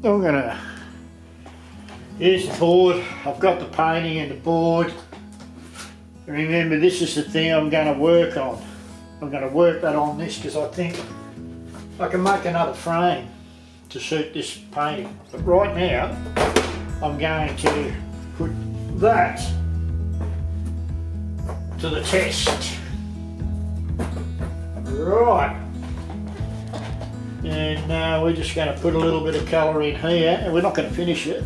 I'm gonna, here's the board. I've got the painting and the board. Remember, this is the thing I'm going to work on. I'm going to work that on this because I think I can make another frame to suit this painting. But right now, I'm going to put that to the test. Right. And we're just going to put a little bit of colour in here, and we're not going to finish it,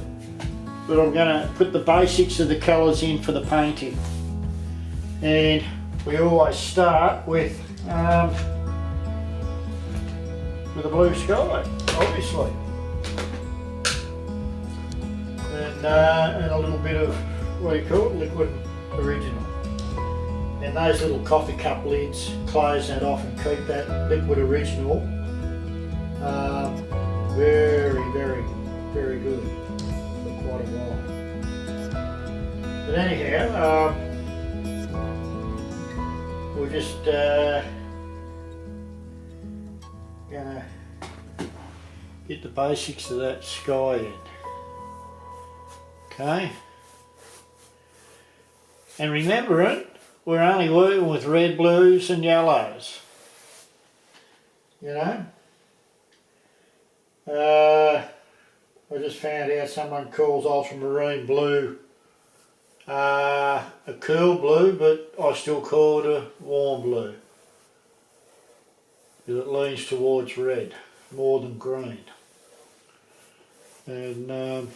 but I'm going to put the basics of the colours in for the painting. And we always start with a blue sky, obviously, and a little bit of, what do you call it, liquid original. And those little coffee cup lids, close that off and keep that liquid original very, very, very good for quite a while. But anyhow, we're just gonna get the basics of that sky in. Okay? And remembering, we're only working with red, blues and yellows. You know? I just found out someone calls ultramarine blue a cool blue, but I still call it a warm blue because it leans towards red more than green. And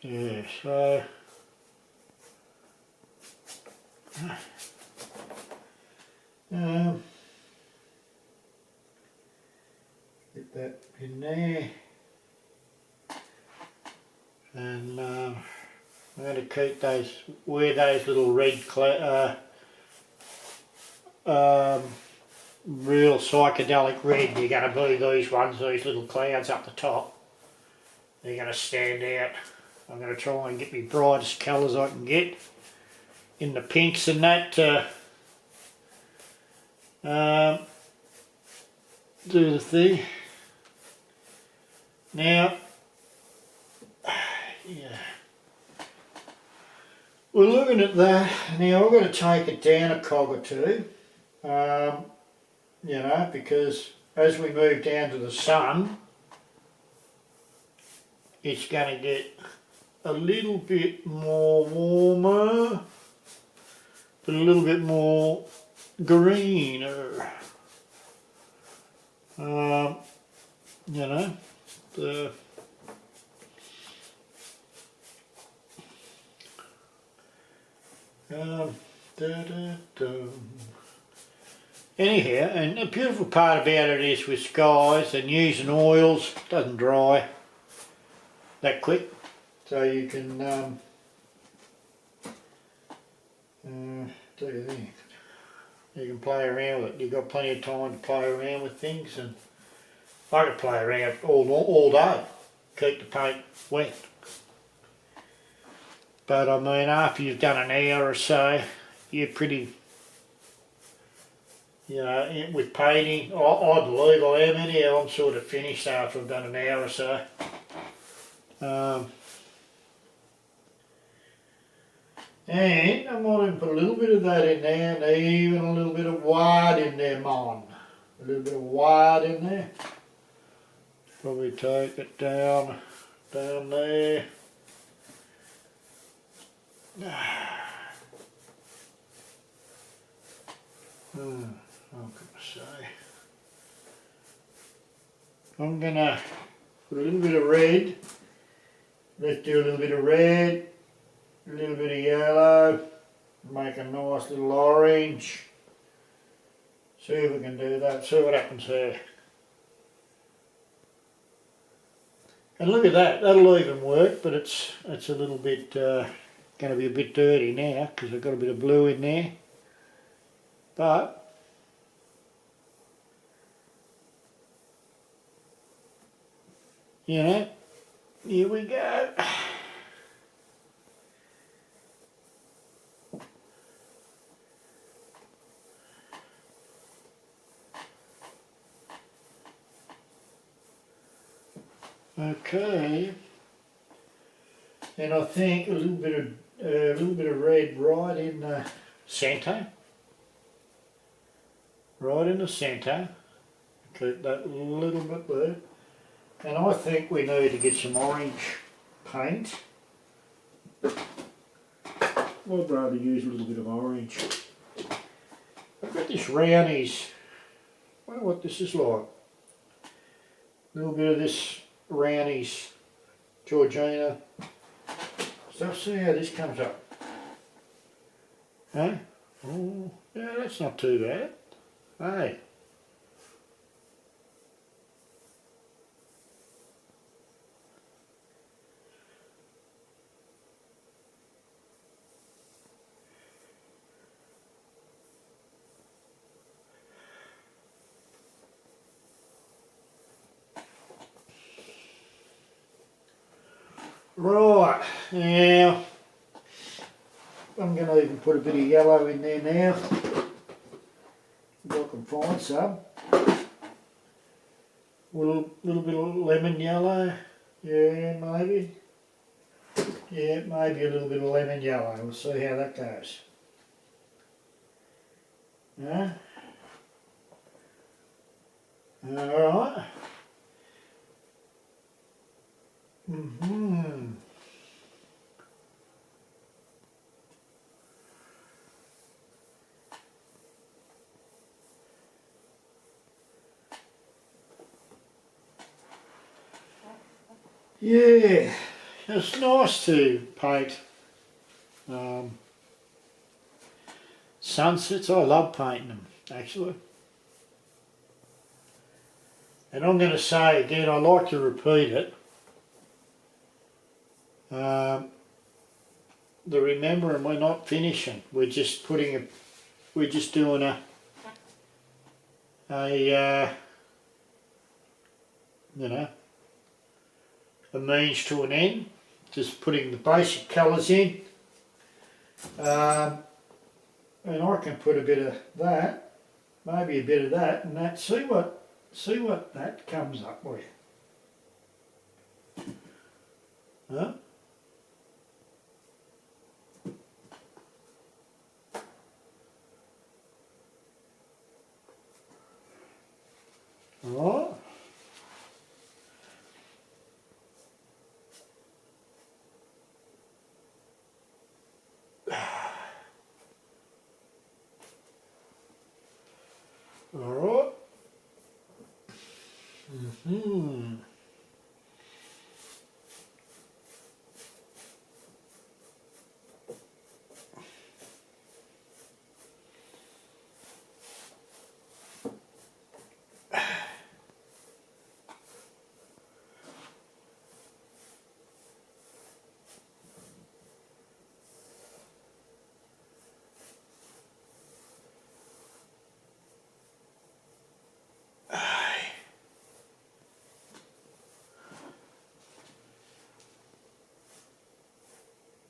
yeah, so get that in there. And I'm going to keep those, where those little red, real psychedelic red, you're going to be these ones, these little clouds up the top. They're going to stand out. I'm going to try and get my brightest colours I can get in the pinks and that to do the thing. Now, yeah, we're looking at that. Now I've got to take it down a cog or two, you know, because as we move down to the sun, it's going to get a little bit more warmer, but a little bit more greener. You know, the anyhow, and the beautiful part about it is with skies and using oils, it doesn't dry that quick, so you can do your thing. You can play around with it. You've got plenty of time to play around with things, and I could play around all day, keep the paint wet. But I mean, after you've done an hour or so, you're pretty, you know, with painting, I believe I am anyhow, I'm sort of finished after I've done an hour or so. And I might even put a little bit of that in there, and even a little bit of white in there, man. A little bit of white in there. Probably take it down there. What can I say? I'm gonna put a little bit of red. Let's do a little bit of red, a little bit of yellow, make a nice little orange. See if we can do that, see what happens there. And look at that, that'll even work, but it's a little bit, going to be a bit dirty now because I've got a bit of blue in there. But you know, here we go. Okay. And I think a little bit of red right in the centre. Right in the centre. Keep that little bit there. And I think we need to get some orange paint. I'd rather use a little bit of orange. I've got this Roundies. I wonder what this is like. A little bit of this Roundies Georgina. So see how this comes up. Hey? Oh, yeah, that's not too bad. Hey. Right, now I'm going to even put a bit of yellow in there now. If I can find some. A little bit of lemon yellow. Yeah, maybe. Yeah, maybe a little bit of lemon yellow. We'll see how that goes. Yeah. Alright. Yeah, it's nice to paint sunsets. I love painting them, actually. And I'm going to say again, I like to repeat it. The remembering we're not finishing. We're just we're just doing you know, a means to an end. Just putting the basic colours in. And I can put a bit of that, maybe a bit of that, and that. See what that comes up with. Huh? Right. Alright.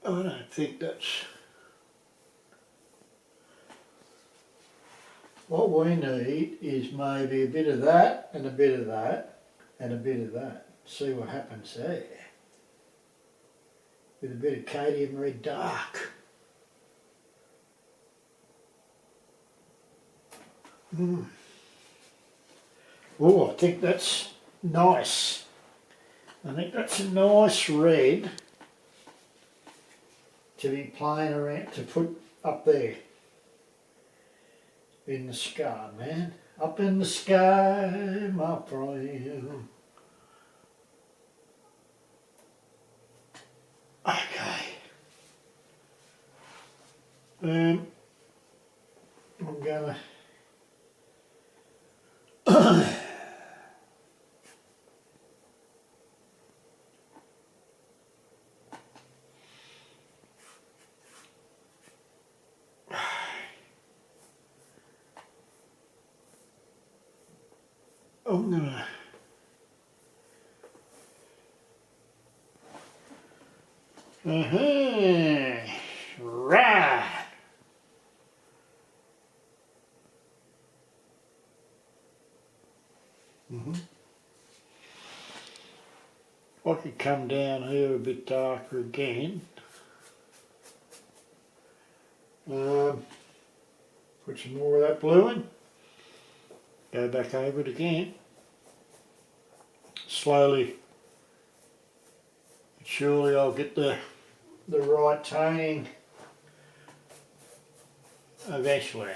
I don't think that's what we need. Is maybe a bit of that and a bit of that and a bit of that. See what happens there with a bit of cadmium red dark. Oh, I think that's nice. I think that's a nice red to be playing around, to put up there in the sky, man. Up in the sky, my friend. Okay. I'm gonna right. I could come down here a bit darker again. Put some more of that blue in. Go back over it again. Slowly but surely I'll get the right toning eventually.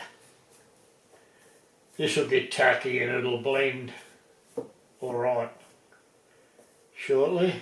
This will get tacky and it'll blend alright shortly.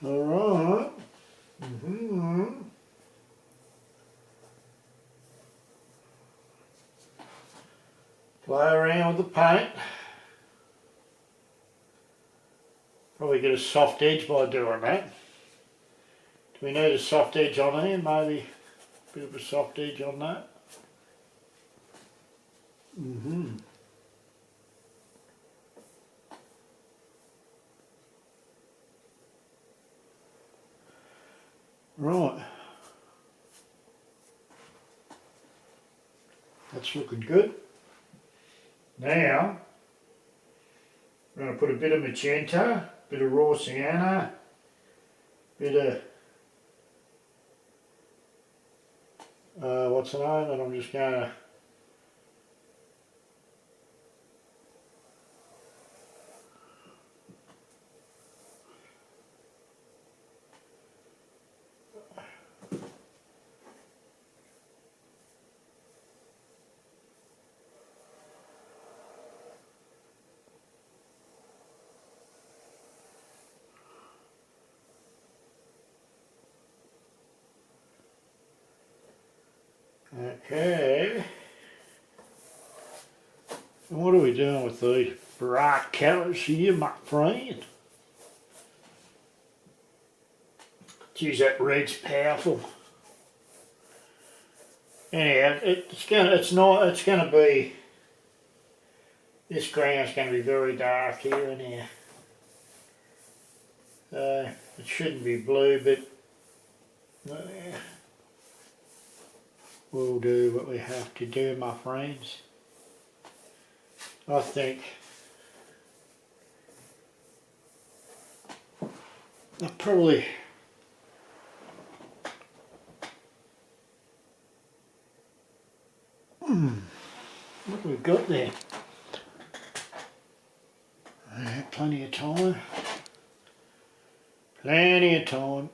Alright. Play around with the paint. Probably get a soft edge by doing that. Do we need a soft edge on here? Maybe a bit of a soft edge on that. Right. That's looking good. Now, I'm going to put a bit of magenta, a bit of raw sienna, bit of what's the name, and I'm just going to okay. And what are we doing with these bright colours here, my friend? Geez, that red's powerful. Anyhow, it's gonna be, this ground's gonna be very dark here and here. It shouldn't be blue, but we'll do what we have to do, my friends. I think I probably what have we got there? Plenty of time. Plenty of time.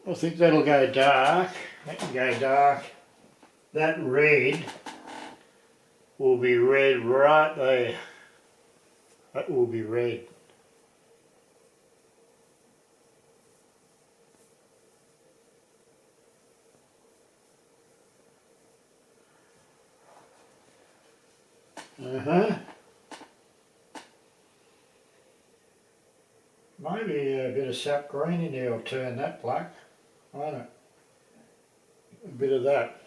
I think that'll go dark. That can go dark. That red will be red right there. That will be red. Maybe a bit of sap green in there will turn that black, won't it? A bit of that.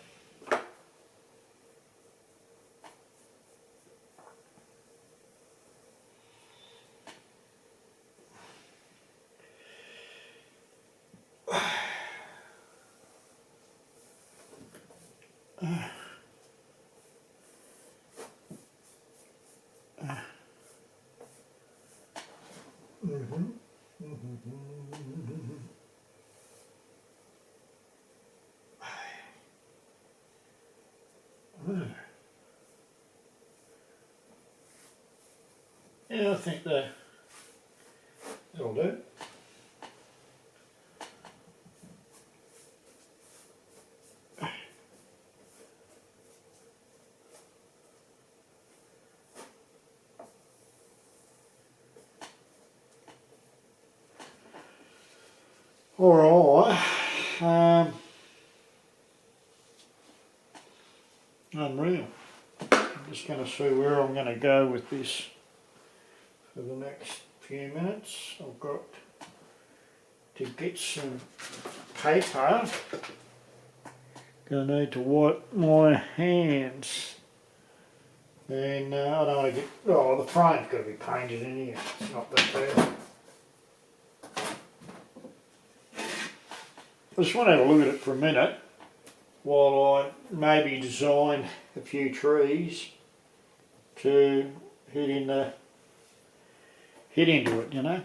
Yeah, I think that'll do. Alright, unreal. I'm just going to see where I'm going to go with this for the next few minutes. I've got to get some paper. Gonna need to wipe my hands. And I don't want to get, oh, the frame's got to be painted in here. It's not that bad. I just want to have a look at it for a minute while I maybe design a few trees to hit into it, you know.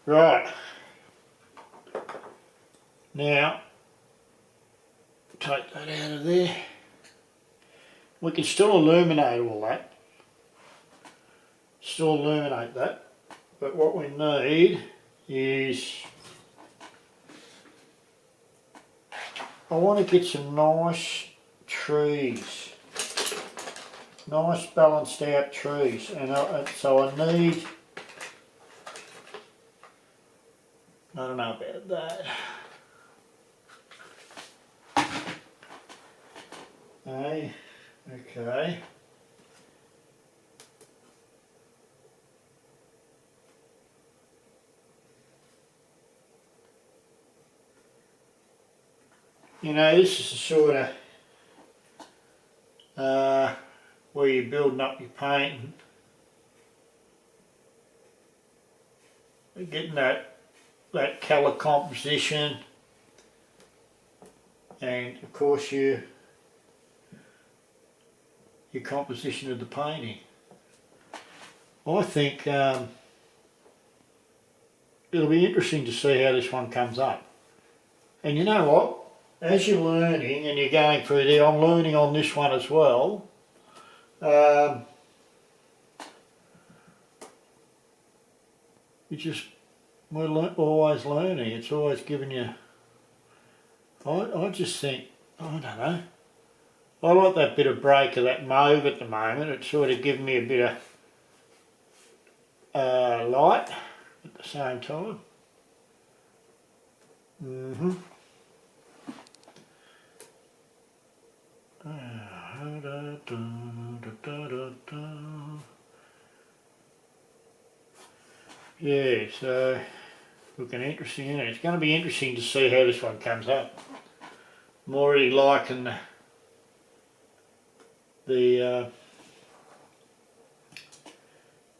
Right. Now, take that out of there. We can still illuminate all that. Still illuminate that. But what we need is, I want to get some nice trees. Nice balanced out trees. And so I need, I don't know about that. Hey, okay. You know, this is the sort of where you're building up your painting, getting that colour composition, and of course your composition of the painting. I think it'll be interesting to see how this one comes up. And you know what? As you're learning and you're going through there, I'm learning on this one as well. We're always learning. It's always giving you. I just think, I don't know. I like that bit of break of that mauve at the moment. It's sort of giving me a bit of light at the same time. Yeah, so looking interesting, isn't it? It's going to be interesting to see how this one comes up. I'm already liking the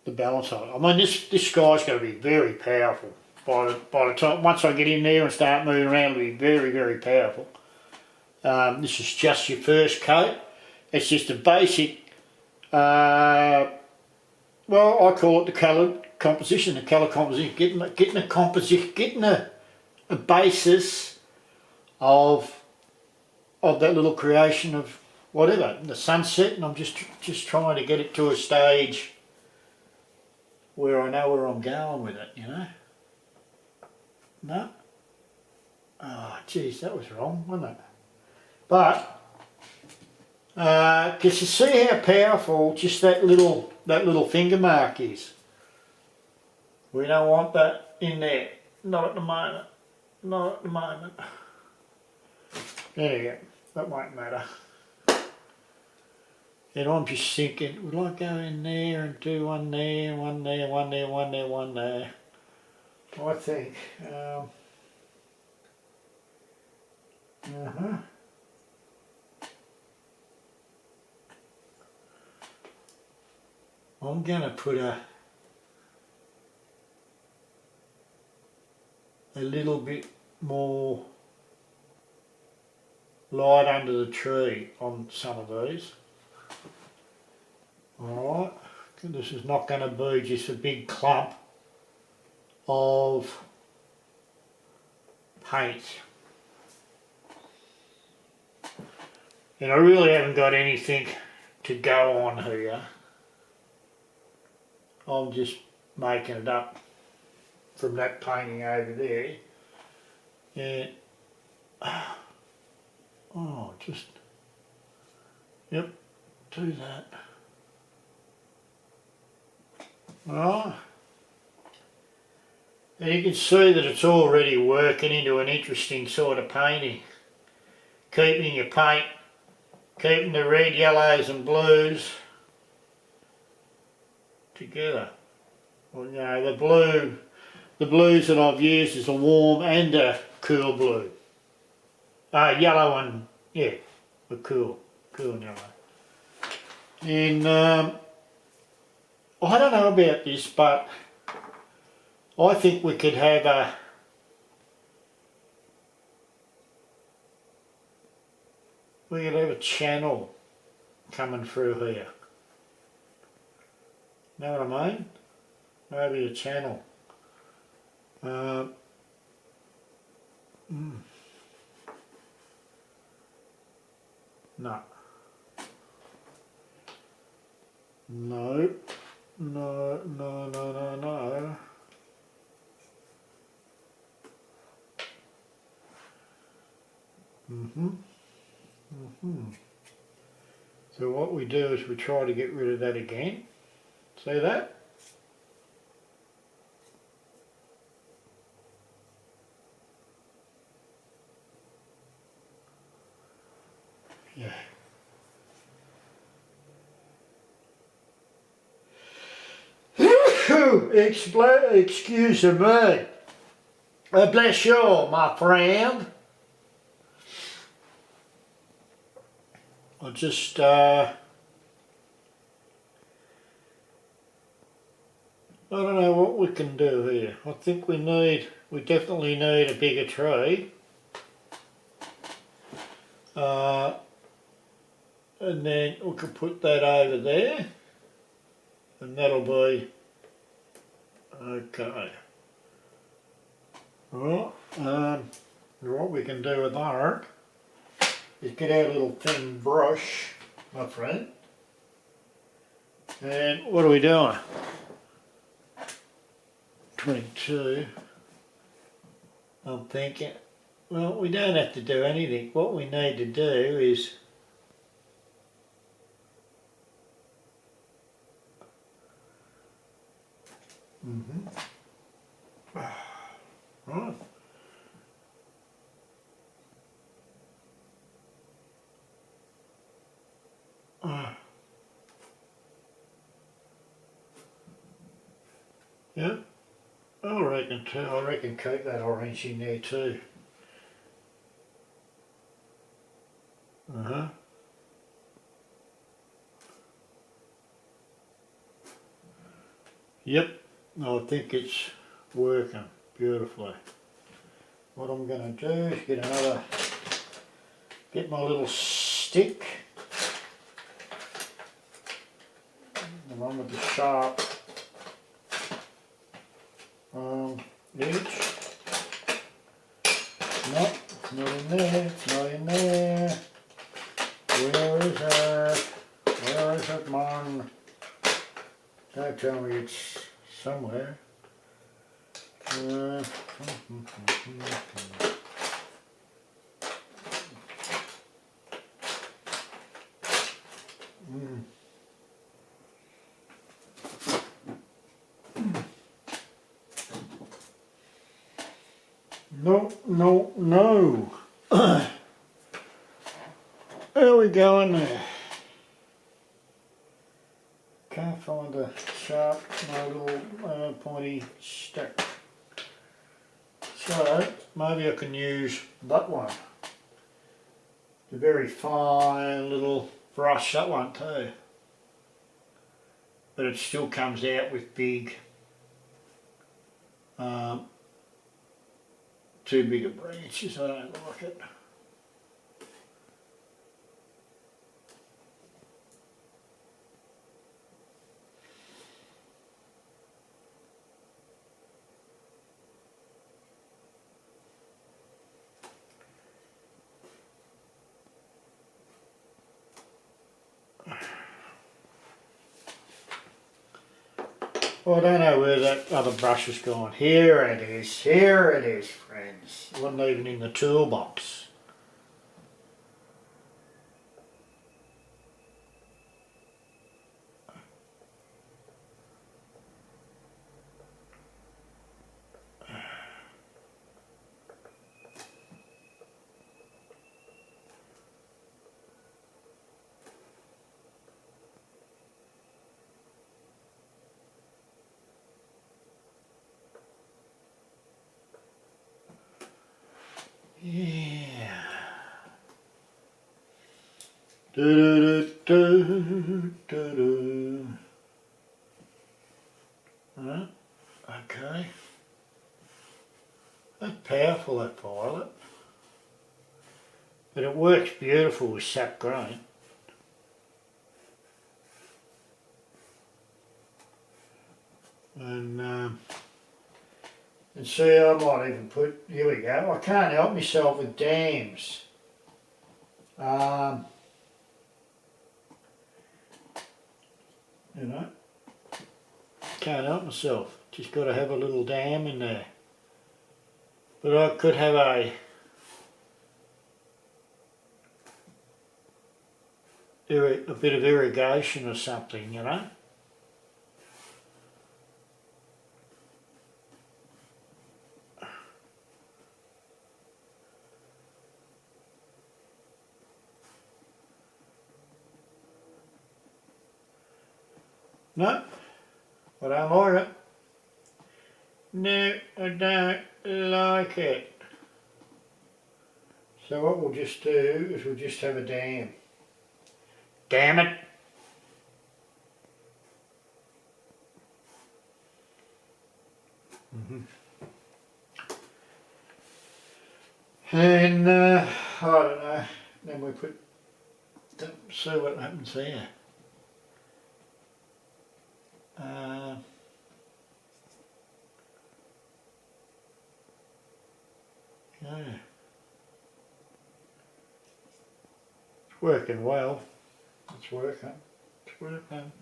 balance of it. I mean, this sky's going to be very powerful. By the time, once I get in there and start moving around, it'll be very, very powerful. This is just your first coat. It's just a basic, well, I call it the colour composition. The colour composition, getting a composition, getting a basis of that little creation of whatever, the sunset, and I'm just trying to get it to a stage where I know where I'm going with it, you know. No? Oh, geez, that was wrong, wasn't it? But, because you see how powerful just that little finger mark is. We don't want that in there. Not at the moment. Not at the moment. There you go. That won't matter. And I'm just thinking, would I go in there and do one there, one there, one there, one there, one there? I think, I'm going to put a little bit more light under the tree on some of these. Alright, this is not going to be just a big clump of paint. And I really haven't got anything to go on here. I'm just making it up from that painting over there. And oh, just, yep, do that. Right. And you can see that it's already working into an interesting sort of painting. Keeping your paint, keeping the red, yellows and blues together. Well, you know, the blues that I've used is a warm and a cool blue. Yellow and, yeah, a cool yellow. And I don't know about this, but I think we could have a channel coming through here. Know what I mean? Maybe a channel. No. No. So what we do is we try to get rid of that again. See that? Yeah. Excuse me. Bless you, my friend. I just I don't know what we can do here. I think we definitely need a bigger tree. And then we can put that over there, and that'll be okay. Right, what we can do with that is get our little thin brush, my friend, and what are we doing? 22. I'm thinking, well, we don't have to do anything. What we need to do is right. Yeah, I reckon too. I reckon keep that orange in there too. Yep, I think it's working beautifully. What I'm going to do is get my little stick, the one with the sharp edge. No, it's not in there, it's not in there. Where is it? Where is it, man? Don't tell me it's somewhere. No. There we go in there. Can't find a sharp, my little pointy stick. So maybe I can use that one. The very fine little brush, that one too. But it still comes out with big, too big of branches. I don't like it. Well, I don't know where that other brush has gone. Here it is, friends. It wasn't even in the toolbox. Yeah. Do do do do do. Right. Okay. That's powerful, that violet. But it works beautiful with sap green. And see, I might even put, here we go, I can't help myself with dams. You know, can't help myself, just got to have a little dam in there. But I could have a bit of irrigation or something, you know. No, I don't like it. No, I don't like it. So what we'll just do is we'll just have a dam. Damn it! And I don't know, then we put, see what happens there. Yeah. It's working well. It's working. It's working.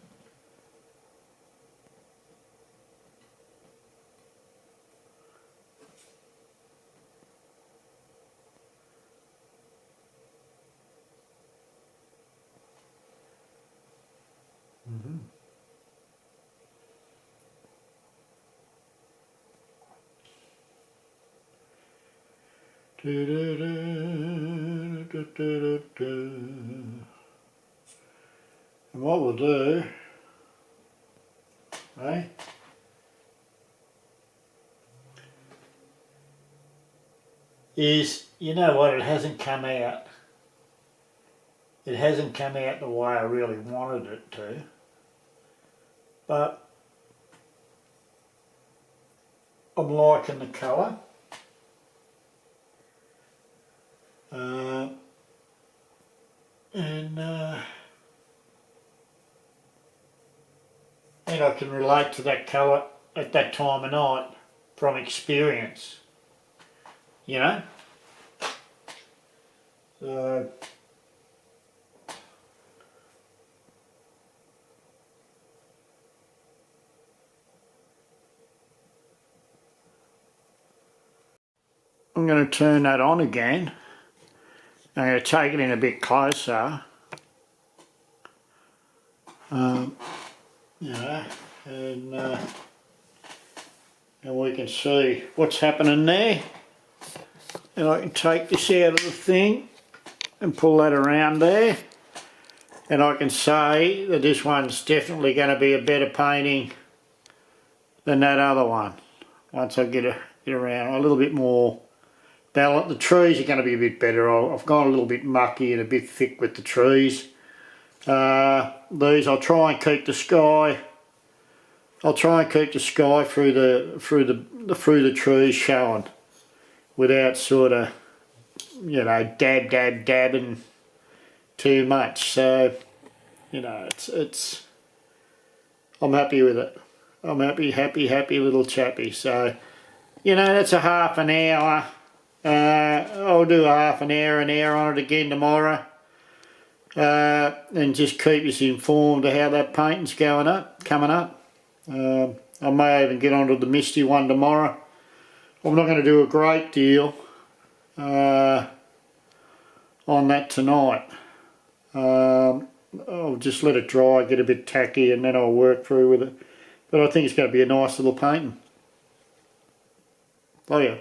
Do, do, do, do, do, do. And what we'll do, is, you know what, it hasn't come out. It hasn't come out the way I really wanted it to. But I'm liking the colour. And I can relate to that colour at that time of night from experience, you know. So I'm going to turn that on again. I'm going to take it in a bit closer. You know, and we can see what's happening there. And I can take this out of the thing and pull that around there. And I can say that this one's definitely going to be a better painting than that other one. Once I get around a little bit more balanced. The trees are going to be a bit better. I've gone a little bit mucky and a bit thick with the trees. These I'll try and keep the sky. I'll try and keep the sky through the trees showing, without sort of, you know, dabbing too much. So, you know, it's. I'm happy with it. I'm happy little chappy. So, you know, that's a half an hour. I'll do a half an hour on it again tomorrow. And just keep us informed of how that painting's coming up. I may even get onto the misty one tomorrow. I'm not going to do a great deal on that tonight. I'll just let it dry, get a bit tacky, and then I'll work through with it. But I think it's going to be a nice little painting. Oh yeah.